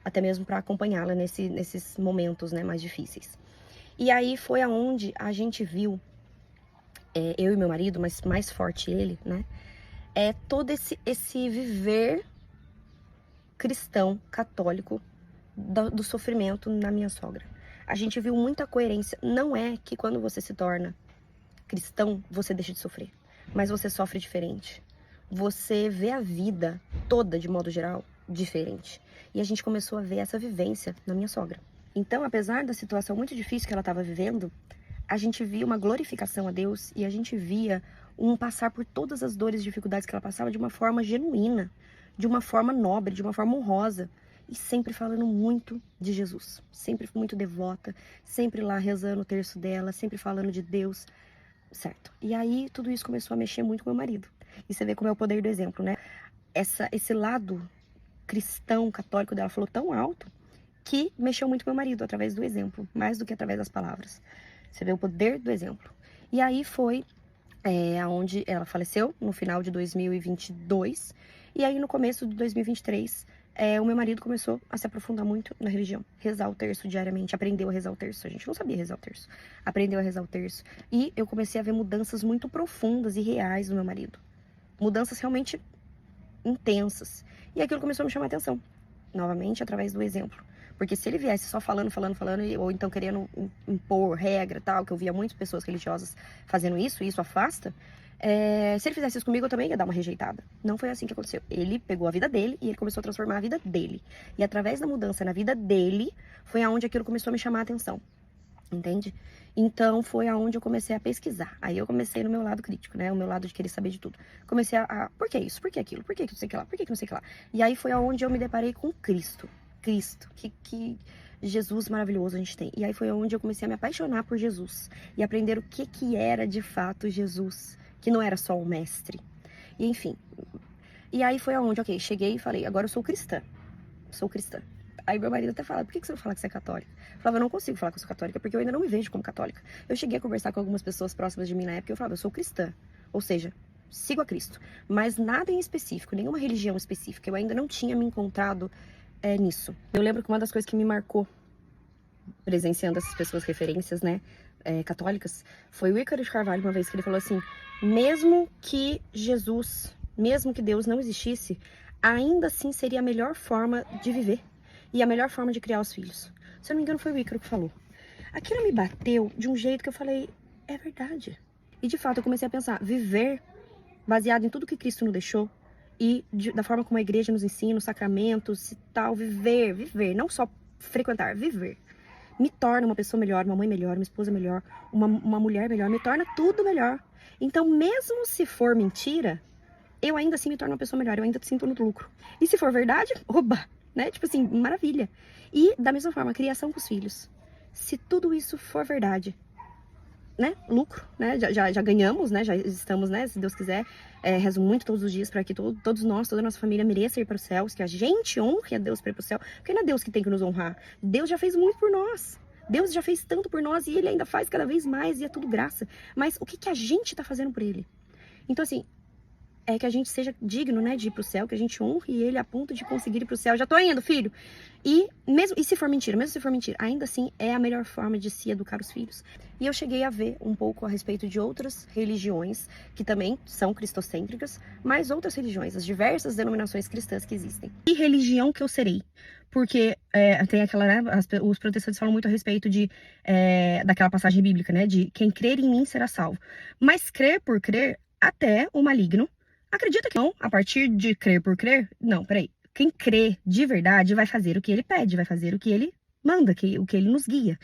até mesmo para acompanhá-la nesses momentos, né, mais difíceis. E aí foi aonde a gente viu, eu e meu marido, mas mais forte ele, né, todo esse viver cristão, católico, do sofrimento na minha sogra. A gente viu muita coerência. Não é que quando você se torna cristão, você deixa de sofrer, mas você sofre diferente. Você vê a vida toda, de modo geral, diferente. E a gente começou a ver essa vivência na minha sogra. Então, apesar da situação muito difícil que ela estava vivendo, a gente via uma glorificação a Deus e a gente via um passar por todas as dores e dificuldades que ela passava de uma forma genuína, de uma forma nobre, de uma forma honrosa. E sempre falando muito de Jesus. Sempre muito devota, sempre lá rezando o terço dela, sempre falando de Deus. Certo. E aí tudo isso começou a mexer muito com meu marido. E você vê como é o poder do exemplo, né? Esse lado cristão, católico dela falou tão alto que mexeu muito com meu marido através do exemplo, mais do que através das palavras. Você vê o poder do exemplo. E aí foi aonde ela faleceu, no final de 2022. E aí no começo de 2023, o meu marido começou a se aprofundar muito na religião. Rezar o terço diariamente, aprendeu a rezar o terço. A gente não sabia rezar o terço. Aprendeu a rezar o terço. E eu comecei a ver mudanças muito profundas e reais no meu marido. Mudanças realmente intensas. E aquilo começou a me chamar a atenção. Novamente, através do exemplo. Porque se ele viesse só falando, ou então querendo impor regra, tal, que eu via muitas pessoas religiosas fazendo isso, e isso afasta, se ele fizesse isso comigo, eu também ia dar uma rejeitada. Não foi assim que aconteceu. Ele pegou a vida dele e ele começou a transformar a vida dele. E através da mudança na vida dele, foi aonde aquilo começou a me chamar a atenção. Entende? Então, foi aonde eu comecei a pesquisar. Aí eu comecei no meu lado crítico, né? O meu lado de querer saber de tudo. Comecei por que isso? Por que aquilo? Por que não sei o que lá? Por que não sei o que lá? E aí foi aonde eu me deparei com Cristo. Que Jesus maravilhoso a gente tem. E aí foi onde eu comecei a me apaixonar por Jesus. E aprender o que era de fato Jesus. Que não era só um mestre. E enfim. E aí foi aonde, cheguei e falei, agora eu sou cristã. Sou cristã. Aí meu marido até fala, por que você não fala que você é católica? Eu falava, eu não consigo falar que eu sou católica, porque eu ainda não me vejo como católica. Eu cheguei a conversar com algumas pessoas próximas de mim na época e eu falava, eu sou cristã. Ou seja, sigo a Cristo. Mas nada em específico, nenhuma religião específica. Eu ainda não tinha me encontrado nisso. Eu lembro que uma das coisas que me marcou, presenciando essas pessoas referências, né, católicas, foi o Ícaro de Carvalho, uma vez que ele falou assim, mesmo que Deus não existisse, ainda assim seria a melhor forma de viver e a melhor forma de criar os filhos. Se eu não me engano, foi o Ícaro que falou. Aquilo me bateu de um jeito que eu falei, é verdade. E de fato eu comecei a pensar, viver baseado em tudo que Cristo nos deixou, e da forma como a igreja nos ensina, os sacramentos e tal, viver, não só frequentar, viver. Me torna uma pessoa melhor, uma mãe melhor, uma esposa melhor, uma mulher melhor, me torna tudo melhor. Então, mesmo se for mentira, eu ainda assim me torno uma pessoa melhor, eu ainda sinto no lucro. E se for verdade, oba, né? Tipo assim, maravilha. E da mesma forma, a criação com os filhos. Se tudo isso for verdade, né, lucro, né, já ganhamos, né, já estamos, né, se Deus quiser, rezo muito todos os dias para que todos nós, toda a nossa família mereça ir para os céus, que a gente honre a Deus para ir para o céu, porque não é Deus que tem que nos honrar, Deus já fez muito por nós, Deus já fez tanto por nós e Ele ainda faz cada vez mais e é tudo graça, mas o que a gente tá fazendo por Ele? Então assim, que a gente seja digno, né, de ir pro céu, que a gente honre ele a ponto de conseguir ir pro céu. Já tô indo, filho. E se for mentira, ainda assim é a melhor forma de se educar os filhos. E eu cheguei a ver um pouco a respeito de outras religiões, que também são cristocêntricas, mas outras religiões, as diversas denominações cristãs que existem. Que religião que eu serei? Porque tem aquela, né, os protestantes falam muito a respeito daquela passagem bíblica, né, de quem crer em mim será salvo. Mas crer por crer, até o maligno acredita que não, a partir de crer por crer? Não, peraí. Quem crê de verdade vai fazer o que ele pede, vai fazer o que ele manda, o que ele nos guia.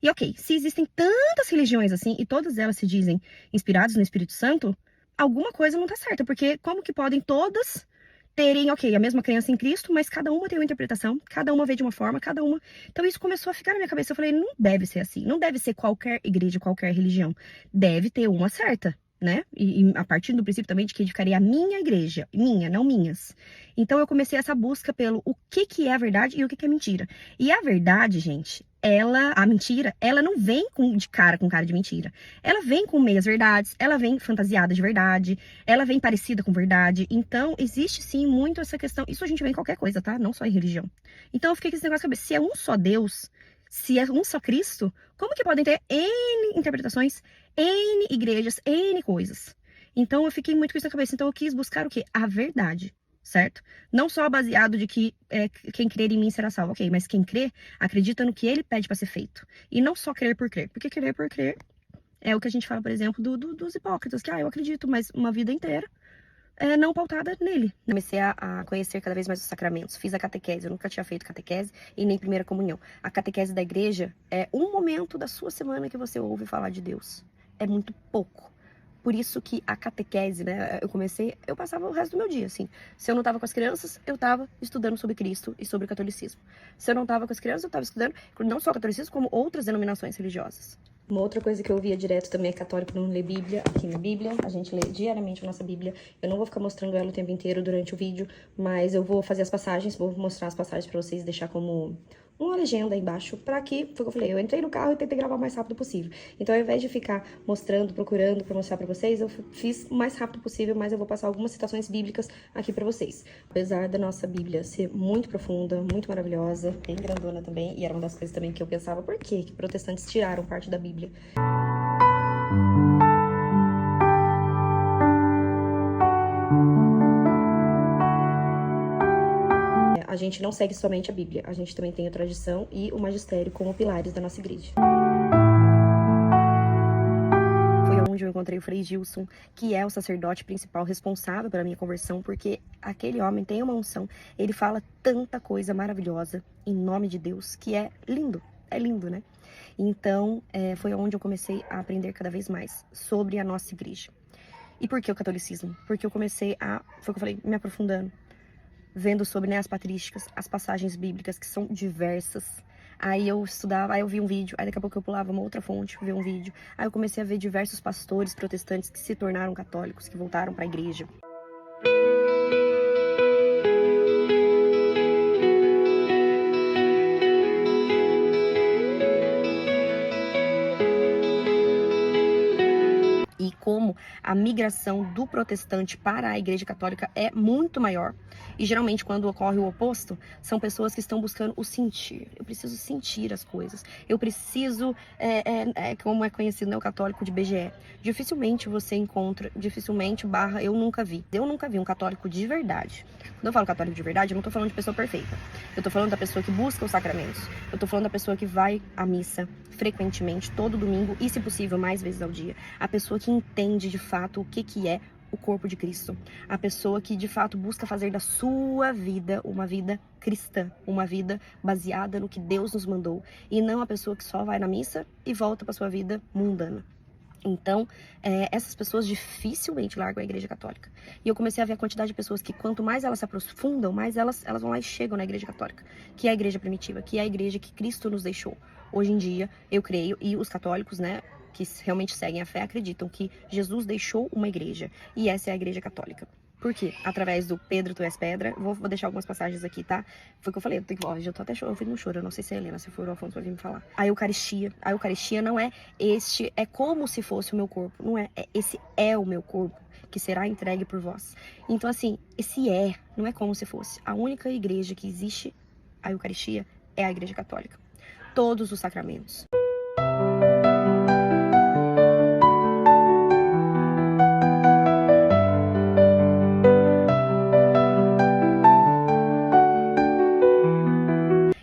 E se existem tantas religiões assim, e todas elas se dizem inspiradas no Espírito Santo, alguma coisa não tá certa, porque como que podem todas terem, a mesma crença em Cristo, mas cada uma tem uma interpretação, cada uma vê de uma forma, cada uma... Então isso começou a ficar na minha cabeça, eu falei, não deve ser assim, não deve ser qualquer igreja, qualquer religião, deve ter uma certa, né? E a partir do princípio também de que edificaria a minha igreja, minha, não minhas. Então eu comecei essa busca pelo o que é verdade e o que é mentira. E a verdade, gente, a mentira, ela não vem de cara com cara de mentira. Ela vem com meias verdades, ela vem fantasiada de verdade, ela vem parecida com verdade. Então, existe sim muito essa questão. Isso a gente vê em qualquer coisa, tá? Não só em religião. Então, eu fiquei com esse negócio na cabeça. Se é um só Deus, se é um só Cristo, como que podem ter N interpretações, N igrejas, N coisas? Então, eu fiquei muito com isso na cabeça. Então, eu quis buscar o quê? A verdade, certo? Não só baseado de que quem crer em mim será salvo, ok, mas quem crê acredita no que ele pede para ser feito. E não só crer por crer, porque crer por crer é o que a gente fala, por exemplo, dos hipócritas, que eu acredito, mas uma vida inteira não pautada nele. Comecei a conhecer cada vez mais os sacramentos. Fiz a catequese, eu nunca tinha feito catequese e nem primeira comunhão. A catequese da igreja é um momento da sua semana que você ouve falar de Deus. É muito pouco. Por isso que a catequese, né, eu passava o resto do meu dia, assim. Se eu não tava com as crianças, eu tava estudando sobre Cristo e sobre o catolicismo. Se eu não tava com as crianças, eu tava estudando não só o catolicismo, como outras denominações religiosas. Uma outra coisa que eu via direto também é católico não lê Bíblia. Aqui na Bíblia, a gente lê diariamente a nossa Bíblia. Eu não vou ficar mostrando ela o tempo inteiro durante o vídeo, mas eu vou fazer as passagens, vou mostrar as passagens pra vocês, deixar como uma legenda aí embaixo, pra que, foi o que eu falei, eu entrei no carro e tentei gravar o mais rápido possível. Então, ao invés de ficar mostrando, procurando pra mostrar pra vocês, eu fiz o mais rápido possível, mas eu vou passar algumas citações bíblicas aqui pra vocês. Apesar da nossa Bíblia ser muito profunda, muito maravilhosa, bem grandona também, e era uma das coisas também que eu pensava, por que protestantes tiraram parte da Bíblia? A gente não segue somente a Bíblia, a gente também tem a tradição e o magistério como pilares da nossa igreja. Foi onde eu encontrei o Frei Gilson, que é o sacerdote principal responsável pela minha conversão, porque aquele homem tem uma unção, ele fala tanta coisa maravilhosa em nome de Deus, que é lindo, né? Então, foi onde eu comecei a aprender cada vez mais sobre a nossa igreja. E por que o catolicismo? Porque eu comecei foi o que eu falei, me aprofundando, vendo sobre, né, as patrísticas, as passagens bíblicas, que são diversas. Aí eu estudava, aí eu vi um vídeo, aí daqui a pouco eu pulava uma outra fonte, ver um vídeo. Aí eu comecei a ver diversos pastores protestantes que se tornaram católicos, que voltaram para a igreja. E como a migração do protestante para a igreja católica é muito maior. E geralmente quando ocorre o oposto, são pessoas que estão buscando o sentir. Eu preciso sentir as coisas. Eu preciso, como é conhecido, né, o católico de BGE. Dificilmente você encontra, eu nunca vi. Eu nunca vi um católico de verdade. Quando eu falo católico de verdade, eu não tô falando de pessoa perfeita. Eu tô falando da pessoa que busca os sacramentos. Eu tô falando da pessoa que vai à missa frequentemente, todo domingo e, se possível, mais vezes ao dia. A pessoa que entende de fato o que é o corpo de Cristo. A pessoa que de fato busca fazer da sua vida uma vida cristã, uma vida baseada no que Deus nos mandou, e não a pessoa que só vai na missa e volta para sua vida mundana. Então, essas pessoas dificilmente largam a igreja católica. E eu comecei a ver a quantidade de pessoas que, quanto mais elas se aprofundam, mais elas vão lá e chegam na igreja católica, que é a igreja primitiva, que é a igreja que Cristo nos deixou. Hoje em dia, eu creio, e os católicos, né, que realmente seguem a fé, acreditam que Jesus deixou uma igreja, e essa é a igreja católica. Por quê? Através do Pedro, tu és pedra. Vou deixar algumas passagens aqui, tá? Foi o que eu falei. Eu tô até chorando, choro. Eu não sei se é a Helena, se for o Afonso vai vir me falar. A Eucaristia não é é como se fosse o meu corpo. Não é. Esse é o meu corpo, que será entregue por vós. Então, assim, não é como se fosse. A única igreja que existe, a Eucaristia, é a igreja católica. Todos os sacramentos.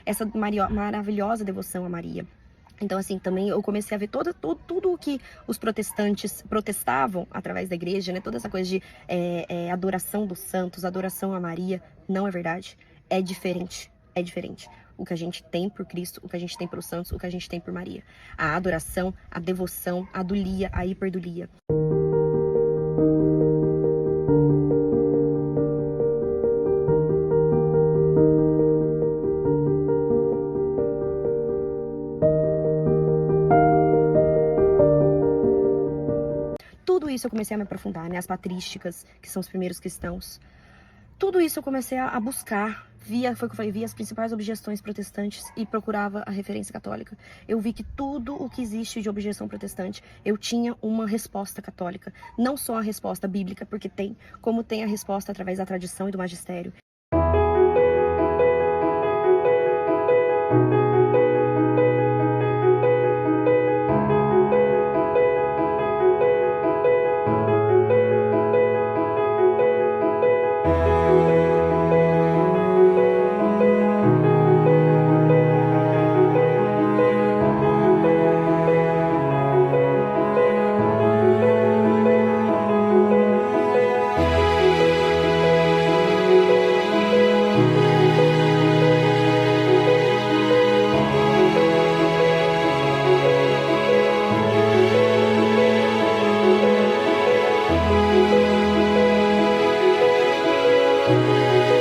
Essa maravilhosa devoção a Maria. Então, assim, também eu comecei a ver tudo o que os protestantes protestavam através da igreja, né? Toda essa coisa de adoração dos santos, adoração a Maria, não é verdade. É diferente. É diferente. O que a gente tem por Cristo, o que a gente tem pelos santos, o que a gente tem por Maria. A adoração, a devoção, a dulia, a hiperdulia. Tudo isso eu comecei a me aprofundar, né? As patrísticas, que são os primeiros cristãos. Tudo isso eu comecei a buscar, foi o que eu falei, via as principais objeções protestantes e procurava a referência católica. Eu vi que tudo o que existe de objeção protestante, eu tinha uma resposta católica. Não só a resposta bíblica, porque tem, como tem a resposta através da tradição e do magistério.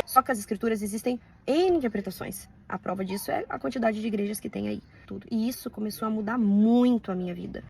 Só que as escrituras existem N interpretações. A prova disso é a quantidade de igrejas que tem aí. Tudo. E isso começou a mudar muito a minha vida.